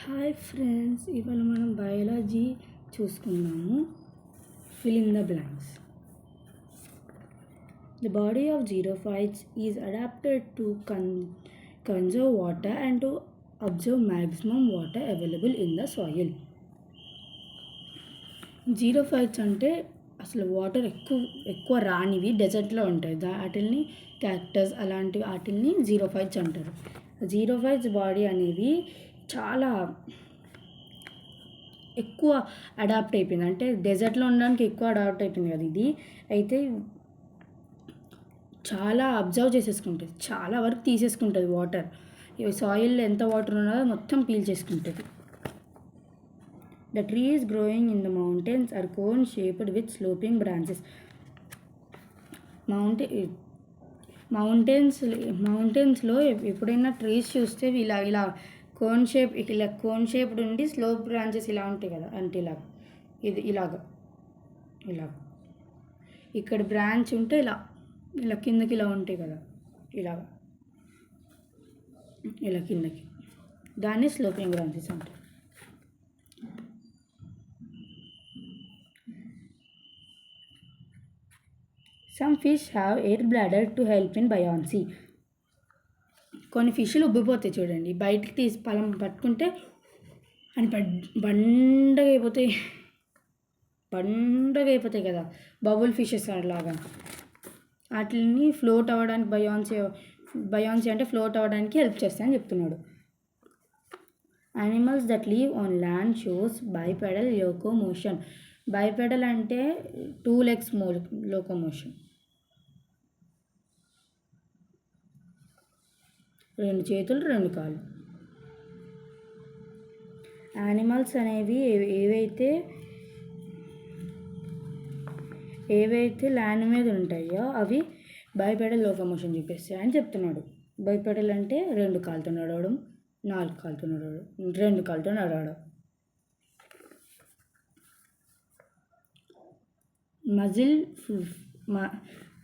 Hi friends, ఇవాళ మనం biology చూసుకుందాము. Fill in the blanks. The body of xerophytes is adapted to conserve water and to absorb maximum water available in the soil. Xerophytes అంటే అసలు water ఎక్కువ రానివి డెజర్ట్లో ఉంటాయి. వాటిల్ని cactus అలాంటి వాటిల్ని జీరోఫైట్స్ అంటారు. జీరోఫైట్స్ బాడీ అనేవి చాలా ఎక్కువ అడాప్ట్ అయిపోయింది. అంటే డెజర్ట్లో ఉండడానికి ఎక్కువ అడాప్ట్ అయిపోయింది కదా ఇది. అయితే చాలా అబ్జర్వ్ చేసేసుకుంటుంది, చాలా వరకు తీసేసుకుంటుంది వాటర్. సాయిల్లో ఎంత వాటర్ ఉన్నదో మొత్తం పీల్ చేసుకుంటుంది. The trees growing in the mountains are cone shaped with sloping branches. మౌంటైన్స్లో ఎప్పుడైనా ట్రీస్ చూస్తే ఇలా కోన్ షేప్డ్ ఉండి స్లోప్ బ్రాంచెస్ ఇలా ఉంటాయి కదా, అంటే ఇలాగ ఇక్కడ బ్రాంచ్ ఉంటే ఇలా కిందకి ఇలా ఉంటాయి కదా, ఇలా కిందకి, దాన్ని స్లోపింగ్ బ్రాంచెస్ అంటారు. Some fish have air bladder to help in buoyancy. కొన్ని ఫిష్లు ఉబ్బిపోతాయి చూడండి, బయటికి తీసి పట్టుకుంటే అని బండగా అయిపోతాయి కదా, బబుల్ ఫిషెస్ లాగా. వాటిని ఫ్లోట్ అవ్వడానికి బయాన్సీ అంటే ఫ్లోట్ అవ్వడానికి హెల్ప్ చేస్తాయని చెప్తున్నాడు. Animals that leave on land shows bipedal locomotion. Bipedal అంటే 2 legs లోకోమోషన్, 2 చేతులు 2 కాళ్ళు. యానిమల్స్ అనేవి ఏవైతే ల్యాండ్ మీద ఉంటాయో అవి బైపెడల్ లోకోమోషన్ చూపిస్తాయి అని చెప్తున్నాడు. బైపెడల్ అంటే 2 కాళ్ళతో నడవడం, 4 కాళ్ళతో నడవడం, 2 కాళ్ళతో నడవడం.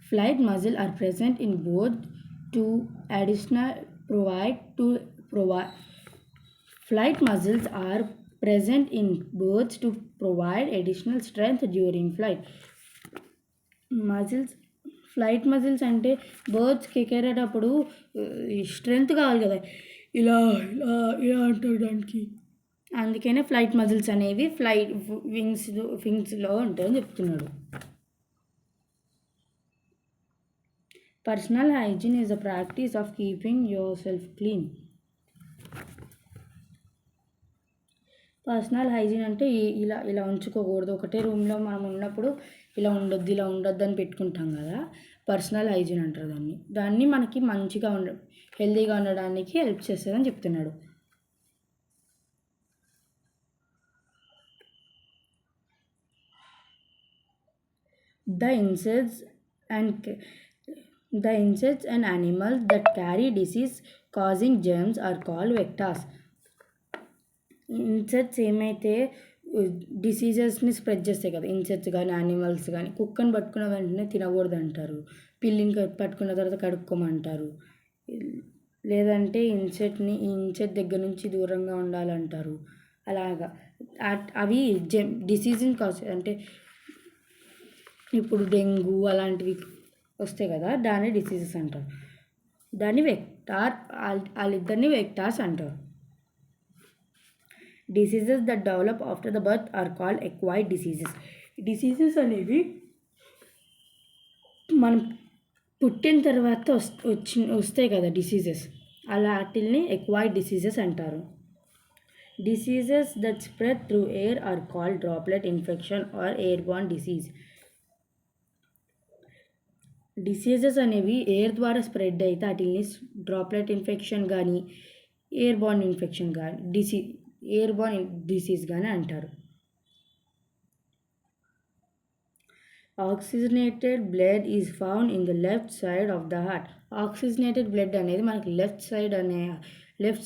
Flight muscle are present in both to Flight muscles are present in birds to provide additional strength during flight. Flight muscles అంటే బర్డ్స్కి ఎగరేటప్పుడు స్ట్రెంగ్త్ కావాలి కదా, ఇలా అంటడానికి. అందుకనే ఫ్లైట్ మజిల్స్ అనేవి వింగ్స్లో ఉంటాయని చెప్తున్నాడు. Personal hygiene is the practice of keeping your self clean. Personal hygiene అంటే ఇలా ఉంచుకోకూడదు. ఒకటే రూమ్లో మనం ఉన్నప్పుడు ఇలా ఉండొద్దు అని పెట్టుకుంటాం కదా, పర్సనల్ హైజీన్ అంటారు దాన్ని మనకి మంచిగా హెల్తీగా ఉండడానికి హెల్ప్ చేస్తుందని చెప్తున్నాడు. The insects and animals that carry disease-causing germs are called vectors. Insects ఏమైతే డిసీజెస్ని స్ప్రెడ్ చేస్తాయి కదా, ఇన్సెక్ట్స్ కానీ యానిమల్స్ కానీ, కుక్కని పట్టుకున్న వెంటనే తినకూడదు అంటారు, పిల్లిని పట్టుకున్న తర్వాత కడుక్కోమంటారు, లేదంటే ఇన్సెక్ట్ దగ్గర నుంచి దూరంగా ఉండాలంటారు. అలాగా అవి డిసీజ్ని కాజ్, అంటే ఇప్పుడు డెంగ్యూ అలాంటివి వస్తాయి కదా, దాన్ని డిసీజెస్ అంటారు. దాన్ని వాళ్ళిద్దరిని వెక్టార్స్ అంటారు. Diseases that develop after the birth are called acquired diseases. Diseases అనేవి మనం పుట్టిన తర్వాత వస్తాయి కదా డిసీజెస్, అలా వాటిల్ని ఎక్వైర్డ్ డిసీజెస్ అంటారు. Diseases that spread through air are called droplet infection or airborne disease. Diseases అనేవి ఎయిర్ ద్వారా స్ప్రెడ్ అయితే వాటిని డ్రాప్లెట్ ఇన్ఫెక్షన్ కానీ ఎయిర్బార్న్ ఇన్ఫెక్షన్ కానీ ఎయిర్బార్న్ డిసీజ్ కానీ అంటారు. Oxygenated blood is found in the left side of the heart. Oxygenated blood అనేది మనకి లెఫ్ట్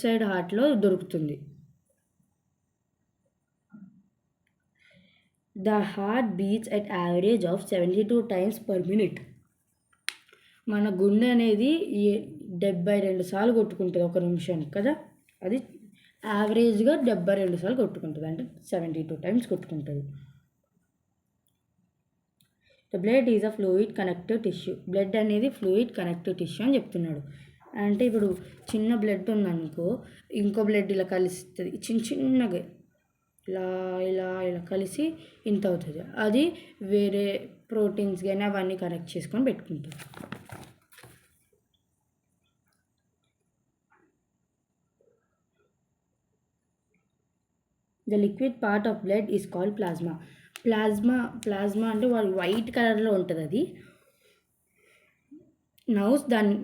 సైడ్ హార్ట్లో దొరుకుతుంది. The heart beats at average of 72 times per minute. మన గుండె అనేది 72 సార్లు కొట్టుకుంటుంది ఒక నిమిషానికి కదా, అది యావరేజ్గా 72 సార్లు కొట్టుకుంటుంది, అంటే 72 టైమ్స్ కొట్టుకుంటుంది. The blood is a fluid connective tissue. Blood అనేది ఫ్లూయిడ్ కనెక్టివ్ టిష్యూ అని చెప్తున్నాడు. అంటే ఇప్పుడు చిన్న బ్లడ్ ఉందనుకో, ఇంకో బ్లడ్ ఇలా కలుస్తుంది, చిన్నగా ఇలా ఇలా ఇలా కలిసి ఇంత అవుతుంది. అది వేరే ప్రోటీన్స్ కానీ అవన్నీ కనెక్ట్ చేసుకొని పెట్టుకుంటుంది. The liquid part of blood is called plasma. Plasma అంటే వాళ్ళు వైట్ కలర్లో ఉంటుంది. అది నర్వ్స్, దాని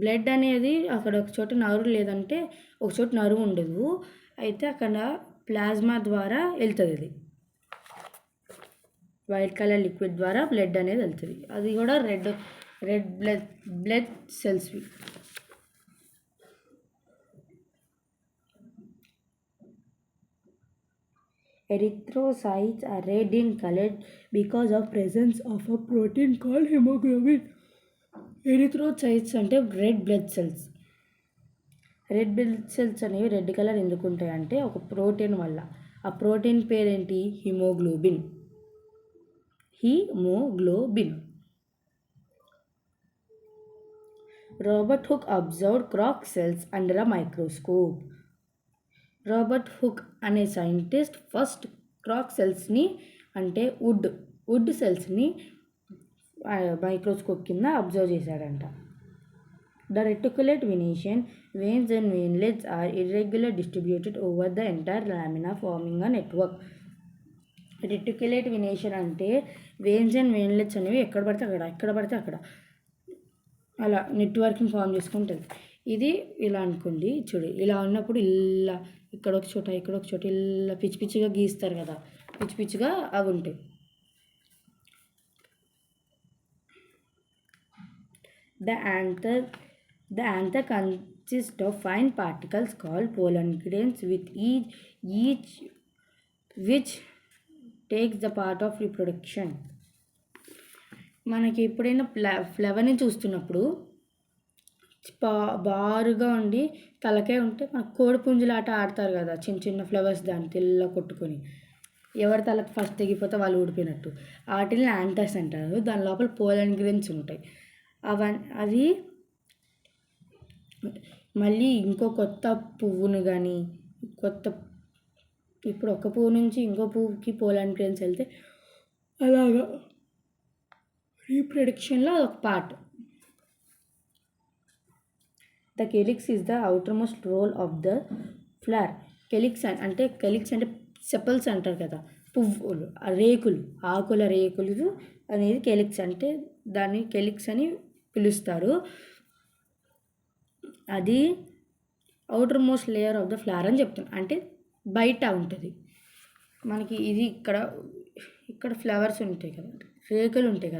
బ్లడ్ అనేది అక్కడ ఒక చోట నర్వ్ లేదంటే ఒక చోట నర్వ్ ఉండదు, అయితే అక్కడ ప్లాస్మా ద్వారా వెళ్తుంది. అది వైట్ కలర్ లిక్విడ్ ద్వారా బ్లడ్ అనేది వెళ్తుంది. అది కూడా రెడ్ బ్లడ్ సెల్స్వి. Erythrocytes are red in color because of presence of a protein called hemoglobin. Erythrocytes అంటే red blood cells. Red blood cells అనేవి రెడ్ కలర్ ఎందుకు ఉంటాయి అంటే ఒక ప్రోటీన్ వల్ల. ఆ ప్రోటీన్ పేరేంటి? Haemoglobin. Robert Hooke observed cork cells under a microscope. Robert Hooke అనే సైంటిస్ట్ ఫస్ట్ క్రాక్ సెల్స్ని, అంటే వుడ్ సెల్స్ని మైక్రోస్కోప్ కింద అబ్జర్వ్ చేశాడంట. The reticulate venation veins and veinlets are irregular distributed over the entire lamina forming a network. Reticulate Venetian అంటే veins and veinlets అనేవి ఎక్కడ పడితే అక్కడ అలా నెట్వర్కింగ్ ఫామ్ చేసుకుంటుంది. ఇది ఇలా అనుకోండి, చూడు ఇలా ఉన్నప్పుడు ఇలా ఇక్కడ ఒక చోట ఇలా పిచ్చిగా గీస్తారు కదా, పిచ్చిగా అవి ఉంటాయి. The anther consists of fine particles called pollen grains, with each which takes the part of reproduction. మనకి ఎప్పుడైనా ఫ్లవర్ని చూస్తున్నప్పుడు బారుగా ఉండి తలకే ఉంటే మనకు కోడి పుంజులాట ఆడతారు కదా, చిన్న ఫ్లవర్స్ దాన్ని తెల్ల కొట్టుకొని, ఎవరి తలకు ఫస్ట్ తెగిపోతే వాళ్ళు ఊడిపోయినట్టు. వాటిని యాంథర్స్ అంటారు. దాని లోపల పోలన్ గ్రెయిన్స్ ఉంటాయి. అవి మళ్ళీ ఇంకో కొత్త పువ్వును కానీ ఇప్పుడు ఒక పువ్వు నుంచి ఇంకో పువ్వుకి పోలన్ గ్రెయిన్స్ వెళ్తే అలాగా రీప్రొడక్షన్లో ఒక part. The calyx is the outermost whorl of the flower. Calyx అంటే సెపల్స్ అంటారు కదా, పువ్వులు, రేకులు, ఆకుల రేకులు అనేది కెలిక్స్. అంటే దాన్ని కెలిక్స్ అని పిలుస్తారు. అది outer most layer of the flower అని చెప్తాను, అంటే బయట ఉంటుంది. మనకి ఇది ఇక్కడ ఫ్లవర్స్ ఉంటాయి కదా, రేకులు ఉంటాయి కదా,